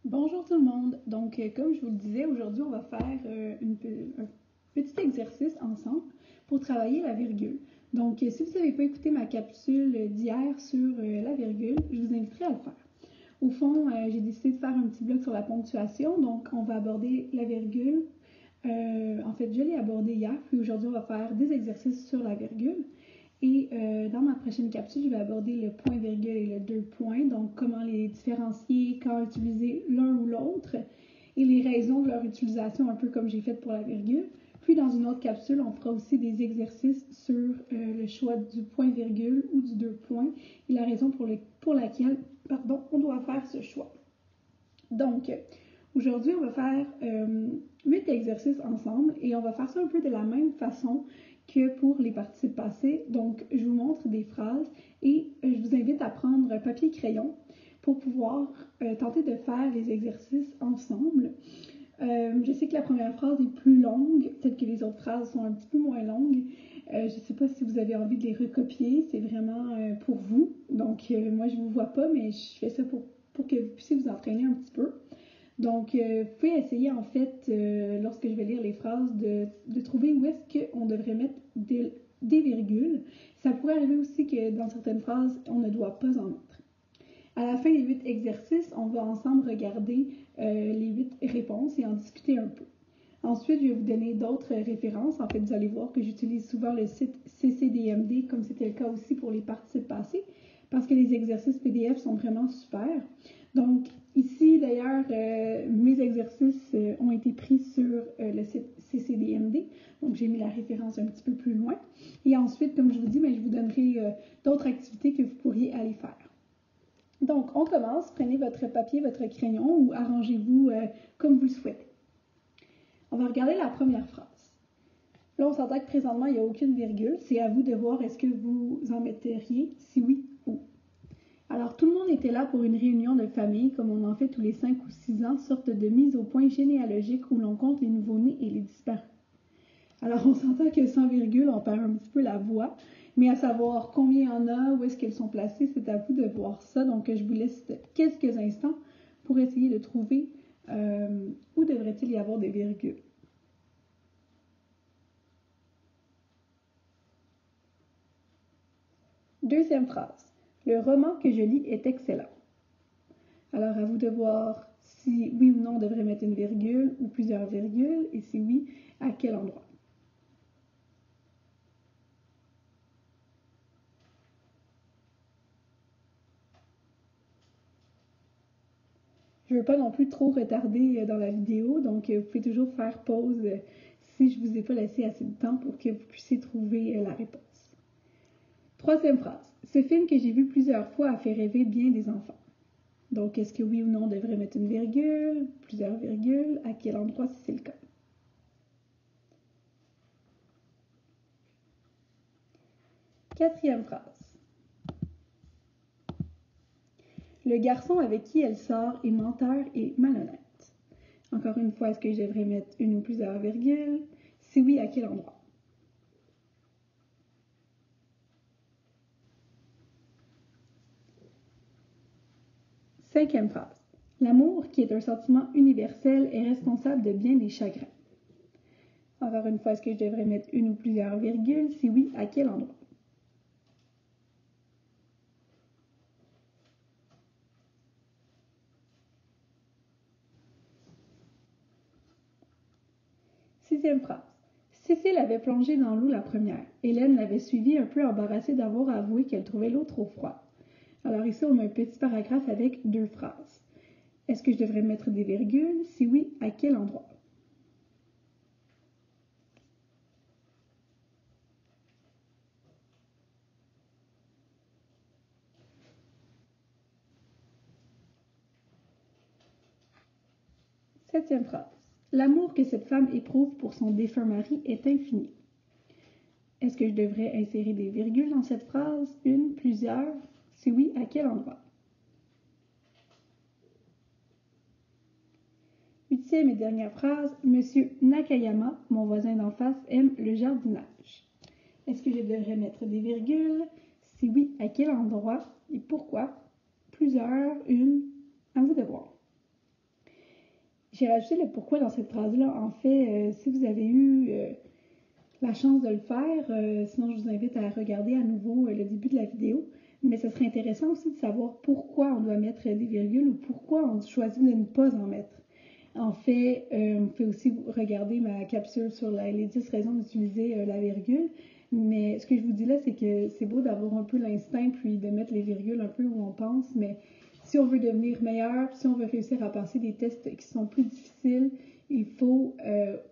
Bonjour tout le monde. Donc, comme je vous le disais, aujourd'hui, on va faire un petit exercice ensemble pour travailler la virgule. Donc, si vous n'avez pas écouté ma capsule d'hier sur la virgule, je vous inviterai à le faire. Au fond, j'ai décidé de faire un petit bloc sur la ponctuation. Donc, on va aborder la virgule. En fait, je l'ai abordé hier, puis aujourd'hui, on va faire des exercices sur la virgule. Et dans ma prochaine capsule, je vais aborder le point-virgule et le deux points, donc comment les différencier, quand utiliser l'un ou l'autre, et les raisons de leur utilisation, un peu comme j'ai fait pour la virgule. Puis dans une autre capsule, on fera aussi des exercices sur le choix du point-virgule ou du deux points, et la raison pour laquelle on doit faire ce choix. Donc, aujourd'hui, on va faire 8 exercices ensemble, et on va faire ça un peu de la même façon que pour les participes passés. Donc, je vous montre des phrases et je vous invite à prendre papier et crayon pour pouvoir tenter de faire les exercices ensemble. Je sais que la première phrase est plus longue, peut-être que les autres phrases sont un petit peu moins longues. Je ne sais pas si vous avez envie de les recopier, c'est vraiment pour vous. Donc, moi, je ne vous vois pas, mais je fais ça pour que vous puissiez vous entraîner un petit peu. Donc, vous pouvez essayer, en fait, lorsque je vais lire les phrases, de trouver où est-ce qu'on devrait mettre des virgules. Ça pourrait arriver aussi que dans certaines phrases, on ne doit pas en mettre. À la fin des 8 exercices, on va ensemble regarder les 8 réponses et en discuter un peu. Ensuite, je vais vous donner d'autres références. En fait, vous allez voir que j'utilise souvent le site CCDMD, comme c'était le cas aussi pour les participes passés, parce que les exercices PDF sont vraiment super. Donc, ici, d'ailleurs, mes exercices ont été pris sur le site CCDMD. Donc, j'ai mis la référence un petit peu plus loin. Et ensuite, comme je vous dis, je vous donnerai d'autres activités que vous pourriez aller faire. Donc, on commence. Prenez votre papier, votre crayon ou arrangez-vous comme vous le souhaitez. On va regarder la première phrase. Là, on s'entend que présentement, il n'y a aucune virgule. C'est à vous de voir est-ce que vous en metteriez, si oui ou. Alors, tout le monde était là pour une réunion de famille, comme on en fait tous les 5 ou 6 ans, sorte de mise au point généalogique où l'on compte les nouveaux-nés et les disparus. Alors, on s'entend que sans virgule, on perd un petit peu la voix, mais à savoir combien il y en a, où est-ce qu'elles sont placées, c'est à vous de voir ça. Donc, je vous laisse quelques instants pour essayer de trouver où devrait-il y avoir des virgules. Deuxième phrase. Le roman que je lis est excellent. Alors, à vous de voir si oui ou non on devrait mettre une virgule ou plusieurs virgules, et si oui, à quel endroit. Je ne veux pas non plus trop retarder dans la vidéo, donc vous pouvez toujours faire pause si je ne vous ai pas laissé assez de temps pour que vous puissiez trouver la réponse. Troisième phrase. Ce film que j'ai vu plusieurs fois a fait rêver bien des enfants. Donc, est-ce que oui ou non on devrait mettre une virgule, plusieurs virgules, à quel endroit si c'est le cas? Quatrième phrase. Le garçon avec qui elle sort est menteur et malhonnête. Encore une fois, est-ce que je devrais mettre une ou plusieurs virgules? Si oui, à quel endroit? Cinquième phrase. L'amour, qui est un sentiment universel, est responsable de bien des chagrins. Encore une fois, est-ce que je devrais mettre une ou plusieurs virgules? Si oui, à quel endroit? Sixième phrase. Cécile avait plongé dans l'eau la première. Hélène l'avait suivie un peu embarrassée d'avoir avoué qu'elle trouvait l'eau trop froide. Alors ici, on a un petit paragraphe avec 2 phrases. Est-ce que je devrais mettre des virgules? Si oui, à quel endroit? Septième phrase. L'amour que cette femme éprouve pour son défunt mari est infini. Est-ce que je devrais insérer des virgules dans cette phrase? Une, plusieurs? Si oui, à quel endroit? Huitième et dernière phrase. Monsieur Nakayama, mon voisin d'en face, aime le jardinage. Est-ce que je devrais mettre des virgules? Si oui, à quel endroit et pourquoi? Plusieurs, une, à vous de voir. J'ai rajouté le pourquoi dans cette phrase-là. En fait, si vous avez eu la chance de le faire, sinon je vous invite à regarder à nouveau le début de la vidéo. Mais ce serait intéressant aussi de savoir pourquoi on doit mettre des virgules ou pourquoi on choisit de ne pas en mettre. En fait, vous pouvez aussi regarder ma capsule sur les 10 raisons d'utiliser la virgule. Mais ce que je vous dis là, c'est que c'est beau d'avoir un peu l'instinct puis de mettre les virgules un peu où on pense, mais si on veut devenir meilleur, si on veut réussir à passer des tests qui sont plus difficiles, il faut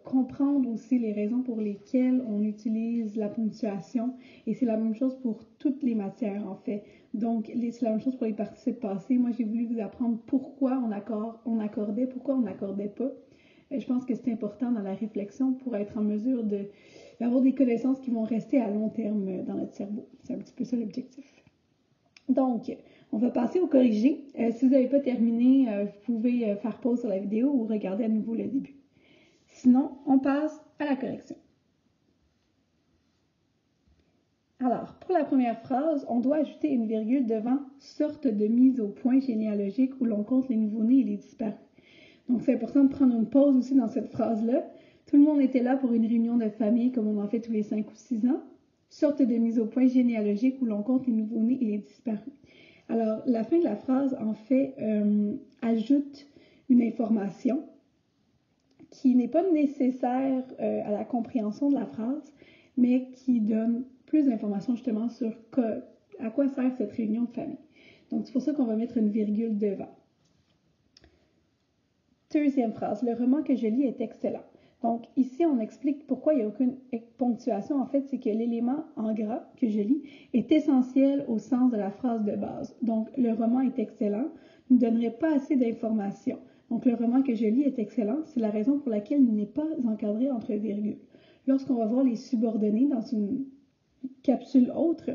comprendre aussi les raisons pour lesquelles on utilise la ponctuation. Et c'est la même chose pour toutes les matières, en fait. Donc, c'est la même chose pour les participes passés. Moi, j'ai voulu vous apprendre pourquoi on accordait, pourquoi on n'accordait pas. Je pense que c'est important dans la réflexion pour être en mesure d'avoir des connaissances qui vont rester à long terme dans notre cerveau. C'est un petit peu ça l'objectif. Donc, on va passer au corrigé. Si vous n'avez pas terminé, vous pouvez faire pause sur la vidéo ou regarder à nouveau le début. Sinon, on passe à la correction. Alors, pour la première phrase, on doit ajouter une virgule devant « sorte de mise au point généalogique où l'on compte les nouveau-nés et les disparus ». Donc, c'est important de prendre une pause aussi dans cette phrase-là. Tout le monde était là pour une réunion de famille comme on en fait tous les 5 ou 6 ans. Sorte de mise au point généalogique où l'on compte les nouveau-nés et les disparus. Alors, la fin de la phrase, en fait, ajoute une information qui n'est pas nécessaire à la compréhension de la phrase, mais qui donne plus d'informations justement sur à quoi sert cette réunion de famille. Donc, c'est pour ça qu'on va mettre une virgule devant. Deuxième phrase, le roman que je lis est excellent. Donc, ici, on explique pourquoi il n'y a aucune ponctuation. En fait, c'est que l'élément en gras que je lis est essentiel au sens de la phrase de base. Donc, le roman est excellent ne donnerait pas assez d'informations. Donc, le roman que je lis est excellent. C'est la raison pour laquelle il n'est pas encadré entre virgules. Lorsqu'on va voir les subordonnés dans une capsule autre,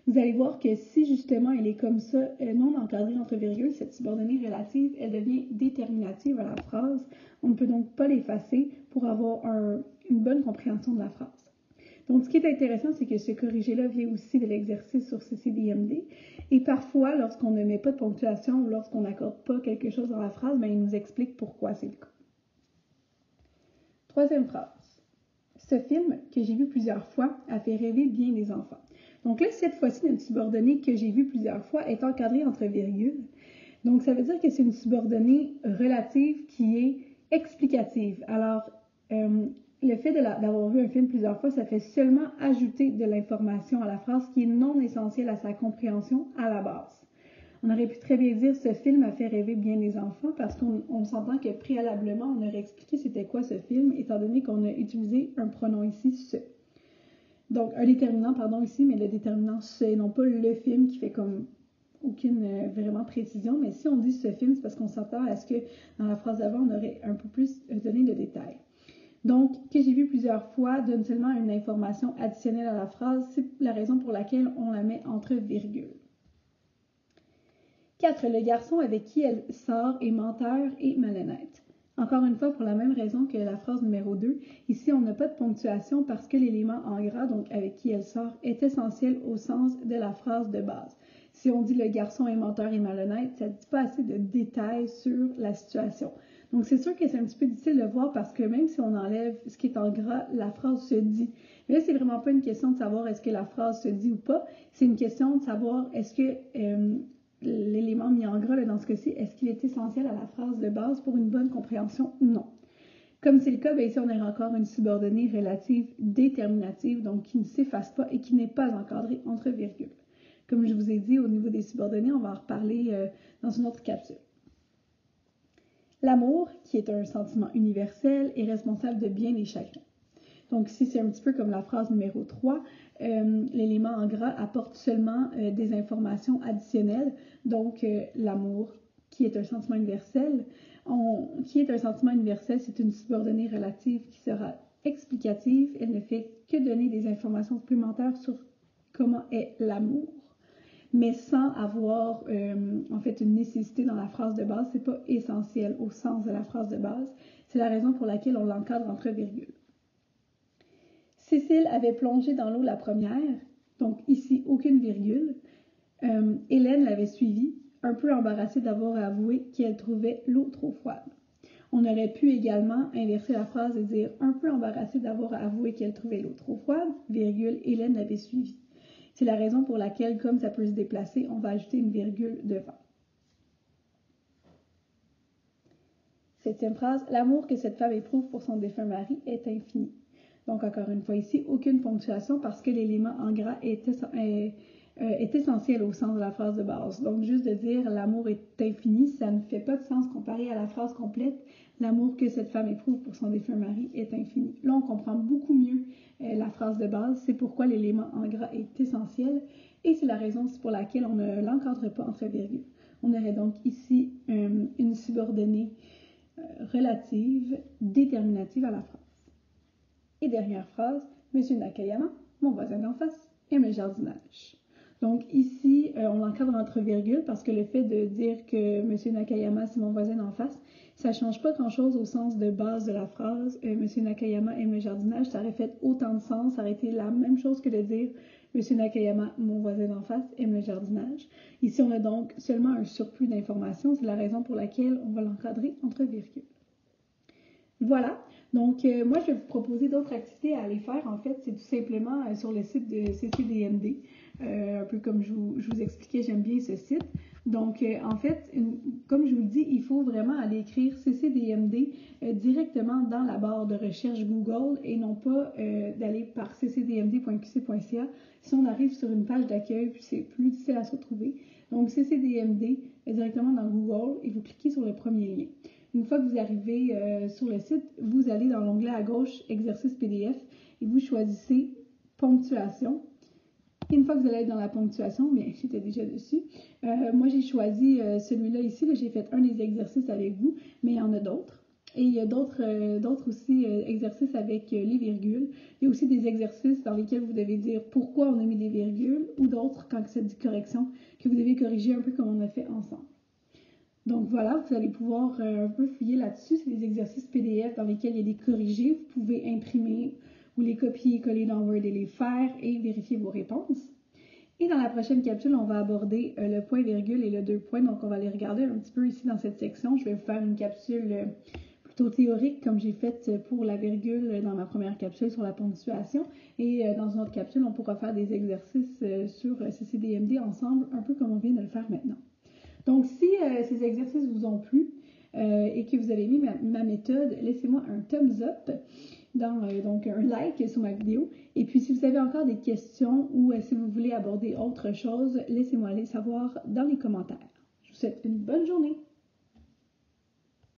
vous allez voir que si justement elle est comme ça, non encadrée entre virgules, cette subordonnée relative, elle devient déterminative à la phrase. On ne peut donc pas l'effacer pour avoir une bonne compréhension de la phrase. Donc, ce qui est intéressant, c'est que ce corrigé-là vient aussi de l'exercice sur CCDMD. Et parfois, lorsqu'on ne met pas de ponctuation ou lorsqu'on n'accorde pas quelque chose dans la phrase, il nous explique pourquoi c'est le cas. Troisième phrase. Ce film, que j'ai vu plusieurs fois, a fait rêver bien des enfants. Donc là, cette fois-ci, notre subordonnée que j'ai vu plusieurs fois est encadrée entre virgules. Donc, ça veut dire que c'est une subordonnée relative qui est explicative. Alors, le fait d'avoir vu un film plusieurs fois, ça fait seulement ajouter de l'information à la phrase qui est non essentielle à sa compréhension à la base. On aurait pu très bien dire « ce film a fait rêver bien les enfants » parce qu'on s'entend que préalablement, on aurait expliqué c'était quoi ce film, étant donné qu'on a utilisé un pronom ici « ce ». Donc, un déterminant, pardon, ici, mais le déterminant « ce » et non pas le film qui fait comme aucune vraiment précision. Mais si on dit « ce film », c'est parce qu'on s'attend à ce que dans la phrase d'avant, on aurait un peu plus donné de détails. Donc, que j'ai vu plusieurs fois donne seulement une information additionnelle à la phrase. C'est la raison pour laquelle on la met entre virgules. 4. Le garçon avec qui elle sort est menteur et malhonnête. Encore une fois, pour la même raison que la phrase numéro 2, ici on n'a pas de ponctuation parce que l'élément en gras, donc avec qui elle sort, est essentiel au sens de la phrase de base. Si on dit le garçon est menteur et malhonnête, ça ne dit pas assez de détails sur la situation. Donc c'est sûr que c'est un petit peu difficile de voir parce que même si on enlève ce qui est en gras, la phrase se dit. Mais là, c'est vraiment pas une question de savoir est-ce que la phrase se dit ou pas, c'est une question de savoir est-ce que l'élément mis en gras, là, dans ce cas-ci, est-ce qu'il est essentiel à la phrase de base pour une bonne compréhension ou non? Comme c'est le cas, bien ici, on a encore une subordonnée relative déterminative, donc qui ne s'efface pas et qui n'est pas encadrée entre virgules. Comme je vous ai dit, au niveau des subordonnées, on va en reparler dans une autre capsule. L'amour, qui est un sentiment universel, est responsable de bien et chacun. Donc ici, c'est un petit peu comme la phrase numéro 3. L'élément en gras apporte seulement des informations additionnelles. Donc, l'amour, qui est un sentiment universel. Qui est un sentiment universel, c'est une subordonnée relative qui sera explicative. Elle ne fait que donner des informations supplémentaires sur comment est l'amour, mais sans avoir en fait une nécessité dans la phrase de base. C'est pas essentiel au sens de la phrase de base. C'est la raison pour laquelle on l'encadre entre virgules. Cécile avait plongé dans l'eau la première, donc ici aucune virgule. Hélène l'avait suivie, un peu embarrassée d'avoir avoué qu'elle trouvait l'eau trop froide. On aurait pu également inverser la phrase et dire « un peu embarrassée d'avoir avoué qu'elle trouvait l'eau trop froide, virgule, Hélène l'avait suivi ». C'est la raison pour laquelle, comme ça peut se déplacer, on va ajouter une virgule devant. 7e phrase, l'amour que cette femme éprouve pour son défunt mari est infini. Donc, encore une fois ici, aucune ponctuation parce que l'élément en gras est essentiel au sens de la phrase de base. Donc, juste de dire l'amour est infini, ça ne fait pas de sens comparé à la phrase complète. L'amour que cette femme éprouve pour son défunt mari est infini. Là, on comprend beaucoup mieux la phrase de base. C'est pourquoi l'élément en gras est essentiel et c'est la raison pour laquelle on ne l'encadre pas entre virgules. On aurait donc ici une subordonnée relative déterminative à la phrase. Et dernière phrase, Monsieur Nakayama, mon voisin d'en face, aime le jardinage. Donc ici, on l'encadre entre virgules parce que le fait de dire que Monsieur Nakayama, c'est mon voisin d'en face, ça ne change pas grand-chose au sens de base de la phrase. Monsieur Nakayama aime le jardinage, ça aurait fait autant de sens, ça aurait été la même chose que de dire Monsieur Nakayama, mon voisin d'en face, aime le jardinage. Ici, on a donc seulement un surplus d'informations, c'est la raison pour laquelle on va l'encadrer entre virgules. Voilà, donc moi je vais vous proposer d'autres activités à aller faire. En fait, c'est tout simplement sur le site de CCDMD. Un peu comme je vous expliquais, j'aime bien ce site. Donc, en fait, comme je vous le dis, il faut vraiment aller écrire CCDMD directement dans la barre de recherche Google et non pas d'aller par ccdmd.qc.ca. Si on arrive sur une page d'accueil, puis c'est plus difficile à se retrouver. Donc, CCDMD directement dans Google et vous cliquez sur le premier lien. Une fois que vous arrivez sur le site, vous allez dans l'onglet à gauche, exercice PDF, et vous choisissez ponctuation. Et une fois que vous allez être dans la ponctuation, mais j'étais déjà dessus, moi j'ai choisi celui-là ici, là, j'ai fait un des exercices avec vous, mais il y en a d'autres. Et il y a d'autres aussi exercices avec les virgules. Il y a aussi des exercices dans lesquels vous devez dire pourquoi on a mis des virgules, ou d'autres quand c'est dit correction, que vous devez corriger un peu comme on a fait ensemble. Donc voilà, vous allez pouvoir un peu fouiller là-dessus. C'est des exercices PDF dans lesquels il y a des corrigés. Vous pouvez imprimer ou les copier, coller dans Word et les faire et vérifier vos réponses. Et dans la prochaine capsule, on va aborder le point virgule et le deux points. Donc on va les regarder un petit peu ici dans cette section. Je vais vous faire une capsule plutôt théorique comme j'ai fait pour la virgule dans ma première capsule sur la ponctuation. Et dans une autre capsule, on pourra faire des exercices sur CCDMD ensemble, un peu comme on vient de le faire maintenant. Donc, si ces exercices vous ont plu et que vous avez aimé ma méthode, laissez-moi un thumbs up, donc un like sur ma vidéo. Et puis, si vous avez encore des questions ou si vous voulez aborder autre chose, laissez-moi les savoir dans les commentaires. Je vous souhaite une bonne journée.